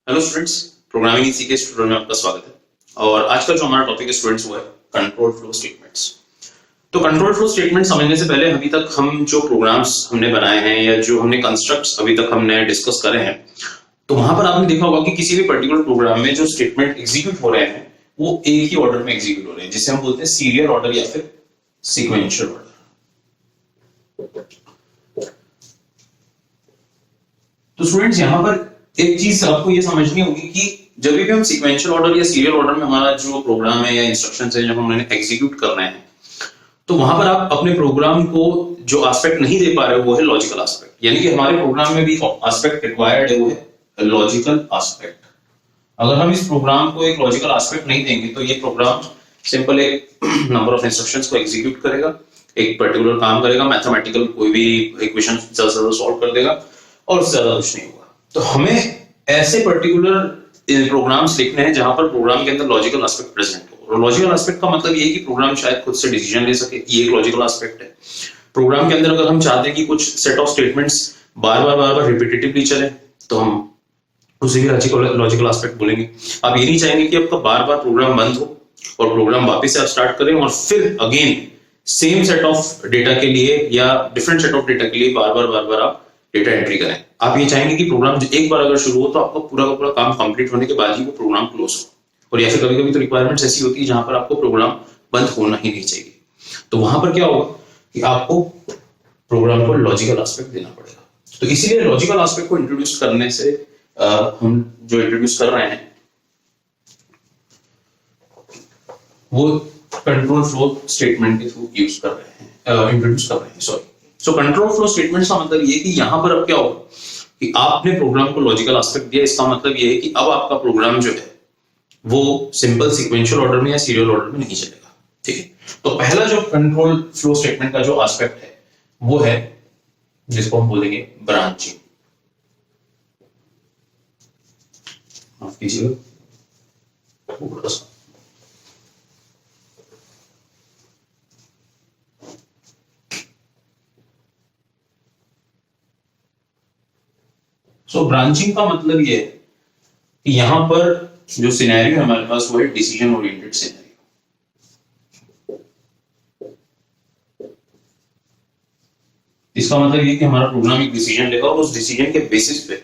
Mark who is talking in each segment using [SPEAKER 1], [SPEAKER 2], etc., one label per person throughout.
[SPEAKER 1] Hello students, programming इसी के studio में आपका स्वागत है। और आज का जो हमारा टॉपिक है स्टूडेंट्स वो है कंट्रोल फ्लो स्टेटमेंट्स। तो कंट्रोल फ्लो स्टेटमेंट समझने से पहले अभी तक हम जो प्रोग्राम्स हमने बनाए हैं या जो हमने कंस्ट्रक्ट्स अभी तक हमने डिस्कस करे हैं, तो वहां पर आपने देखा होगा कि किसी भी पर्टिकुलर प्रोग्राम में जो स्टेटमेंट एग्जीक्यूट हो रहे हैं वो एक ही ऑर्डर में एग्जीक्यूट हो रहे हैं, जिसे हम बोलते हैं सीरियल ऑर्डर या फिर सीक्वेंशियल ऑर्डर। तो स्टूडेंट्स यहाँ पर एक चीज आपको ये समझनी होगी कि जब भी हम सीक्वेंशियल ऑर्डर या सीरियल ऑर्डर में हमारा जो प्रोग्राम है या इंस्ट्रक्शंस है जब हम उन्हें एग्जीक्यूट करना है, तो वहां पर आप अपने प्रोग्राम को जो एस्पेक्ट नहीं दे पा रहे हो वो है लॉजिकल एस्पेक्ट। यानी कि हमारे प्रोग्राम में भी एस्पेक्ट रिक्वायर्ड है, वो है लॉजिकल एस्पेक्ट। अगर हम इस प्रोग्राम को एक लॉजिकल एस्पेक्ट नहीं देंगे तो ये प्रोग्राम सिंपल एक नंबर ऑफ इंस्ट्रक्शंस को एग्जीक्यूट करेगा, एक पर्टिकुलर काम करेगा, मैथमेटिकल कोई भी इक्वेशन सॉल्व कर देगा और उससे ज्यादा कुछ नहीं होगा। तो हमें ऐसे पर्टिकुलर प्रोग्राम्स लिखने हैं जहां पर प्रोग्राम के अंदर लॉजिकल एस्पेक्ट प्रेजेंट हो। और लॉजिकल एस्पेक्ट का मतलब ये है कि प्रोग्राम शायद खुद से डिसीजन ले सके, ये एक लॉजिकल एस्पेक्ट है। प्रोग्राम के अंदर अगर हम चाहते हैं कि कुछ set of statements bar bar repetitively चले तो हम उसे भी लॉजिकल एस्पेक्ट बोलेंगे। आप ये नहीं चाहेंगे कि आपका बार बार प्रोग्राम बंद हो और प्रोग्राम वापस से आप स्टार्ट करें और फिर again same set of data के लिए या डिफरेंट सेट ऑफ डेटा के लिए बार बार आप डेटा एंट्री करें। आप ये चाहेंगे कि प्रोग्राम एक बार अगर शुरू हो तो आपका पूरा का पूरा काम कंप्लीट होने के बाद ही वो प्रोग्राम क्लोज हो। और या फिर कभी कभी तो रिक्वायरमेंट्स ऐसी होती है जहां पर आपको प्रोग्राम बंद होना ही नहीं चाहिए। तो वहां पर क्या होगा कि आपको प्रोग्राम को लॉजिकल एस्पेक्ट देना पड़ेगा। तो इसीलिए लॉजिकल एस्पेक्ट को इंट्रोड्यूस करने से हम जो इंट्रोड्यूस कर रहे हैं वो कंट्रोल फ्लो स्टेटमेंट के थ्रू यूज कर रहे हैं, इंट्रोड्यूस कर रहे हैं, sorry. So control flow statement का मतलब ये कि यहां पर अब क्या होगा कि आपने प्रोग्राम को लॉजिकल एस्पेक्ट दिया। इसका मतलब ये है कि अब आपका प्रोग्राम जो है वो सिंपल सीक्वेंशियल ऑर्डर में या सीरियल ऑर्डर में नहीं चलेगा, ठीक है। तो पहला जो कंट्रोल फ्लो स्टेटमेंट का जो एस्पेक्ट है वो है जिसको हम बोलेंगे ब्रांचिंग। माफ कीजिएगा थोड़ा सा। सो ब्रांचिंग का मतलब ये है कि यहां पर जो सिनेरियो है हमारे पास वो है डिसीजन ओरिएंटेड सिनेरियो। इसका मतलब ये कि हमारा प्रोग्राम एक डिसीजन लेगा और उस डिसीजन के बेसिस पे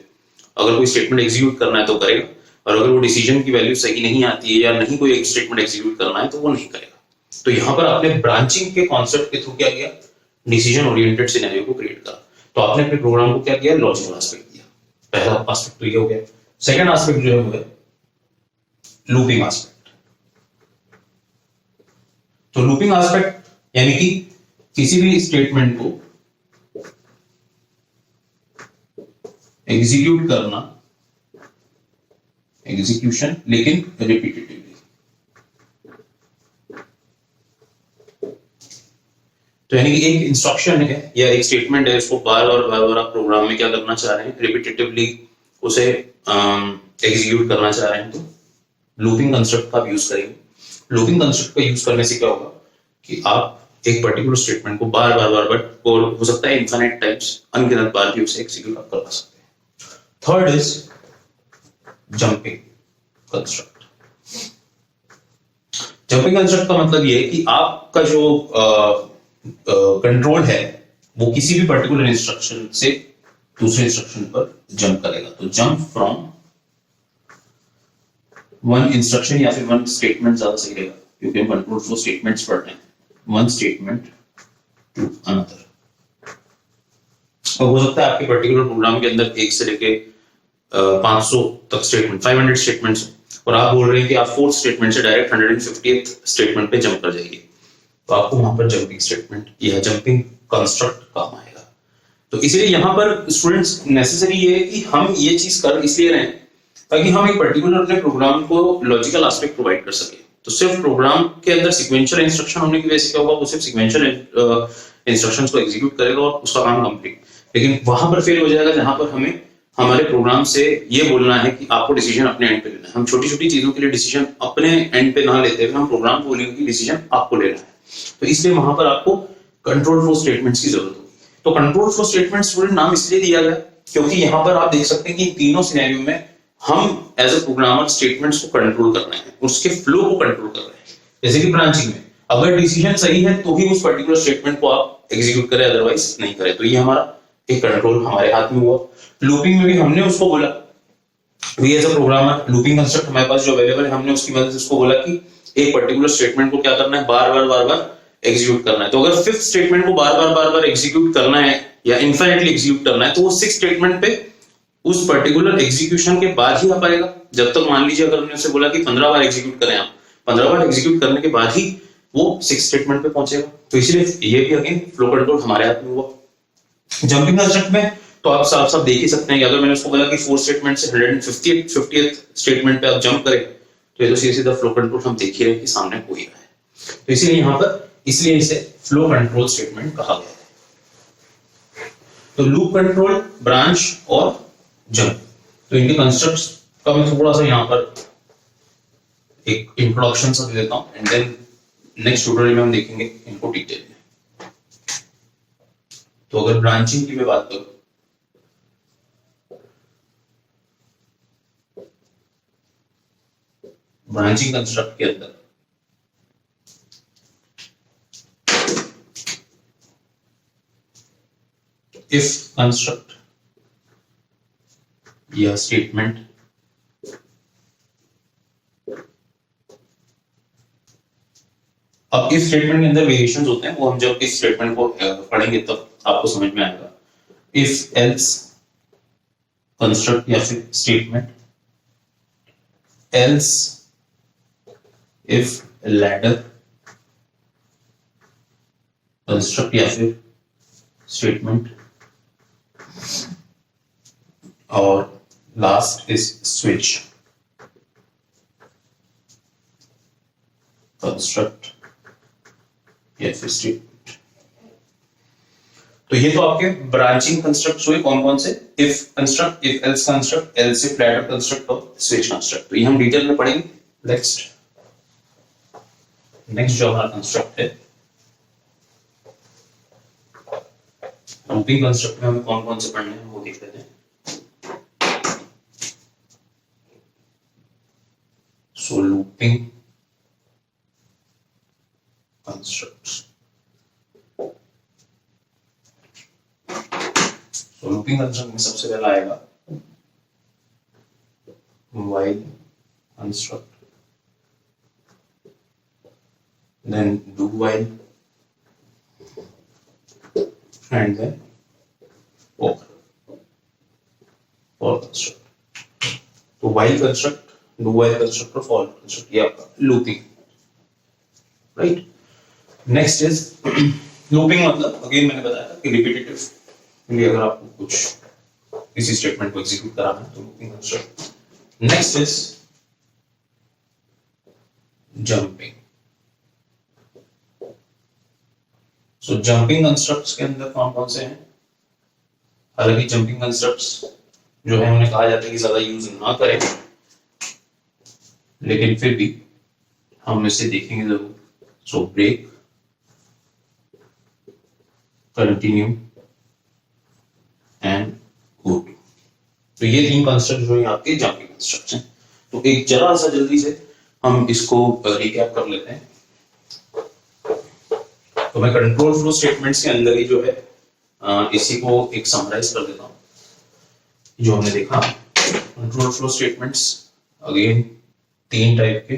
[SPEAKER 1] अगर कोई स्टेटमेंट एग्जीक्यूट करना है तो करेगा, और अगर वो डिसीजन की वैल्यू सही नहीं आती है या नहीं कोई एक स्टेटमेंट एग्जीक्यूट करना है तो वो नहीं करेगा। तो यहां पर आपने ब्रांचिंग के कॉन्सेप्ट के थ्रू क्या किया, डिसीजन ओरिएंटेड सिनेरियो को क्रिएट करा। तो आपने अपने प्रोग्राम को क्या किया, लॉजिकल एस्पेक्ट। पहला एस्पेक्ट तो ये हो गया। सेकंड एस्पेक्ट जो है वो है लूपिंग एस्पेक्ट। तो लूपिंग एस्पेक्ट यानी कि किसी भी स्टेटमेंट को एग्जीक्यूट करना, एग्जीक्यूशन लेकिन रिपीटेटिवली। तो यानी कि एक इंस्ट्रक्शन है या एक स्टेटमेंट है, उसको बार बार आप प्रोग्राम में क्या करना चाह रहे हैं, रिपीटेटिवली उसे एग्जीक्यूट करना चाह रहे हैं, तो लूपिंग कंसेप्ट का आप यूज करेंगे। लूपिंग कंसेप्ट का यूज करने से क्या होगा कि आप एक पर्टिकुलर स्टेटमेंट को बार बार और हो सकता है इनफिनिट टाइम्स, अनगिनत बार भी उसे एग्जीक्यूट आप कर सकते हैं। Third is jumping construct. Jumping construct का मतलब ये है कि आपका जो कंट्रोल है वो किसी भी पर्टिकुलर इंस्ट्रक्शन से दूसरे इंस्ट्रक्शन पर जंप करेगा। तो जंप फ्रॉम वन इंस्ट्रक्शन या फिर वन स्टेटमेंट ज्यादा सही रहेगा क्योंकि हम कंट्रोल फ्लो स्टेटमेंट्स पढ़ रहे हैं, वन स्टेटमेंट टू अनदर। और हो सकता है आपके पर्टिकुलर प्रोग्राम के अंदर 1 से लेके 500 तक स्टेटमेंट, 500 स्टेटमेंट्स, और आप बोल रहे हैं कि आप फोर्थ स्टेटमेंट से डायरेक्ट 150th स्टेटमेंट पे जंप कर जाइए, तो आपको वहां पर जंपिंग स्टेटमेंट या जंपिंग कंस्ट्रक्ट काम आएगा। तो इसलिए यहां पर स्टूडेंट्स नेसेसरी ये है कि हम ये चीज कर इसलिए रहे ताकि हम एक पर्टिकुलर अपने प्रोग्राम को लॉजिकल एस्पेक्ट प्रोवाइड कर सके। तो सिर्फ प्रोग्राम के अंदर सीक्वेंशियल इंस्ट्रक्शन होने की वजह से क्या होगा, वो सिर्फ सीक्वेंशियल इंस्ट्रक्शंस को एग्जीक्यूट करेगा और उसका काम कंप्लीट। लेकिन वहां पर फेल हो जाएगा जहां पर हमें हमारे प्रोग्राम से ये बोलना है कि आपको डिसीजन अपने एंड पे लेना है। हम छोटी छोटी चीजों के लिए डिसीजन अपने एंड पे ना लेते हुए हम प्रोग्राम को बोलेंगे कि डिसीजन आपको लेना है। तो इसलिए वहां पर आपको कंट्रोल फ्लो स्टेटमेंट्स की जरूरत होगी। तो कंट्रोल फ्लो स्टेटमेंट स्टूडेंट नाम इसलिए दिया गया क्योंकि यहां पर आप देख सकते हैं कि तीनों सिनेरियो में हम एज अ प्रोग्रामर स्टेटमेंट्स को कंट्रोल कर रहे हैं, उसके फ्लो को कंट्रोल कर रहे हैं। जैसे कि ब्रांचिंग में अगर डिसीजन सही है तो ही उस पर्टिकुलर स्टेटमेंट को आप एग्जीक्यूट करें, अदरवाइज नहीं करें। तो ये हमारा एक कंट्रोल हमारे हाथ में हुआ। लूपिंग में भी हमने उसको बोला, we as a programmer looping construct हमारे पास जो अवेलेबल है, हमने उसकी मदद से उसको बोला कि एक पर्टिकुलर स्टेटमेंट को क्या करना है, बार बार एग्जीक्यूट करना है। तो अगर फिफ्थ स्टेटमेंट को बार बार एग्जीक्यूट करना है या इनफाइनाइटली एग्जीक्यूट करना है, तो वो सिक्स स्टेटमेंट पे उस पर्टिकुलर एग्जीक्यूशन के बाद ही आ पाएगा। जब तक मान लीजिए अगर हमने उसे बोला कि 15 बार एग्जीक्यूट करें, आप 15 बार एग्जीक्यूट करने के बाद ही वो सिक्स स्टेटमेंट पे पहुंचेगा। तो इसलिए ये भी अगेन फ्लो कंट्रोल हमारे हाथ में हुआ। जंपिंग कंस्ट्रक्ट में तो आप साफ साफ देख ही सकते हैं कि अगर मैंने उसको बोला कि फोर्थ स्टेटमेंट से 150th स्टेटमेंट पे आप जंप करें, तो ये तो सीधा फ्लो कंट्रोल हम देख ही रहे हैं कि सामने हो ही रहा है। तो इसीलिए यहाँ पर इसलिए इसे फ्लो कंट्रोल स्टेटमेंट कहा गया है। तो लूप कंट्रोल, ब्रांच और जंप, तो इनके कंस्ट्रक्ट्स का मैं थोड़ा सा यहाँ पर एक इंट्रोडक्शन सा दे देता हूँ, एंड देन नेक्स्ट ट्यूटोरियल में हम देखेंगे इनको डिटेल में। तो अगर ब्रांचिंग की मैं बात करूं, ब्रांचिंग कंस्ट्रक्ट के अंदर इफ कंस्ट्रक्ट या स्टेटमेंट अब इफ स्टेटमेंट के अंदर वेरिएशंस होते हैं, वो हम जब इस स्टेटमेंट को पढ़ेंगे तब आपको समझ में आएगा। इफ एल्स कंस्ट्रक्ट या फिर statement, else if ladder construct या फिर स्टेटमेंट, और लास्ट इज स्विच कंस्ट्रक्ट या फिर स्टेटमेंट। तो ये तो आपके ब्रांचिंग कंस्ट्रक्ट हुए कौन कौन से, if construct, if else construct, else if ladder construct और स्विच कंस्ट्रक्ट। तो ये हम डिटेल में पढ़ेंगे। नेक्स्ट जो हमारा कंस्ट्रक्ट है, लूपिंग कंस्ट्रक्ट में हमें कौन कौन से पढ़ने हैं वो देख लेते हैं। सो लूपिंग कंस्ट्रक्ट्स, तो लूपिंग कंस्ट्रक्ट में सबसे पहला आएगा while construct, then do while, and then for construct। तो while construct, do while construct और for construct, ये आपका looping, right. Next is looping, मतलब अगेन मैंने बताया था कि रिपीटेटिव, अगर आपको कुछ किसी स्टेटमेंट को एग्जीक्यूट कराना है तो looping construct. Next is jumping. So jumping constructs के अंदर कौन कौन से हैं, हालांकि जंपिंग कंस्ट्रक्ट्स जो है उन्हें कहा जाता है कि ज्यादा यूज ना करें, लेकिन फिर भी हम इसे देखेंगे जरूर। So break, continue and go. तो ये तीन कंस्ट्रक्ट जो है आपके जंपिंग कंस्ट्रक्ट हैं। तो एक जरा सा जल्दी से हम इसको रिकैप कर लेते हैं। तो मैं कंट्रोल फ्लो स्टेटमेंट्स के अंदर ही जो है इसी को एक समराइज कर देता हूं। जो हमने देखा कंट्रोल फ्लो स्टेटमेंट्स अगेन तीन टाइप के,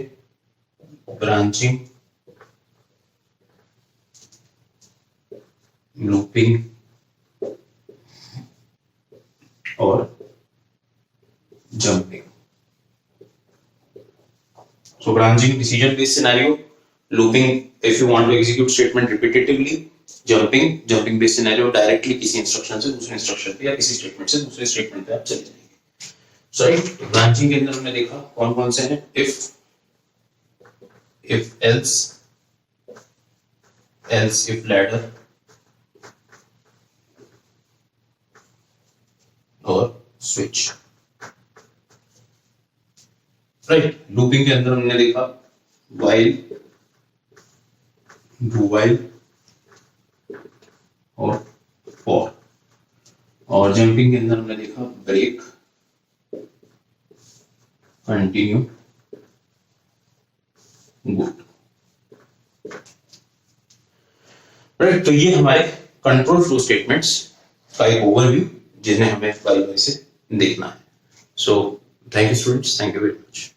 [SPEAKER 1] ब्रांचिंग, लूपिंग और jumping. So branching decision based scenario, looping if you want to execute statement repetitively, jumping based scenario directly किसी इंस्ट्रक्शन से दूसरे इंस्ट्रक्शन पे या किसी स्टेटमेंट से दूसरे स्टेटमेंट पे आप चले जाएंगे। सो राइट, ब्रांचिंग के अंदर हमने देखा कौन कौन से हैं, if else if ladder और switch, राइट। लूपिंग के अंदर हमने देखा while, do while और for, और जंपिंग के अंदर हमने देखा ब्रेक, कंटिन्यू, गुड। राइट, तो ये हमारे कंट्रोल फ्लो स्टेटमेंट्स का एक ओवरव्यू जिन्हें हमें बारी बारी से देखना है। So thank you students, thank you very much.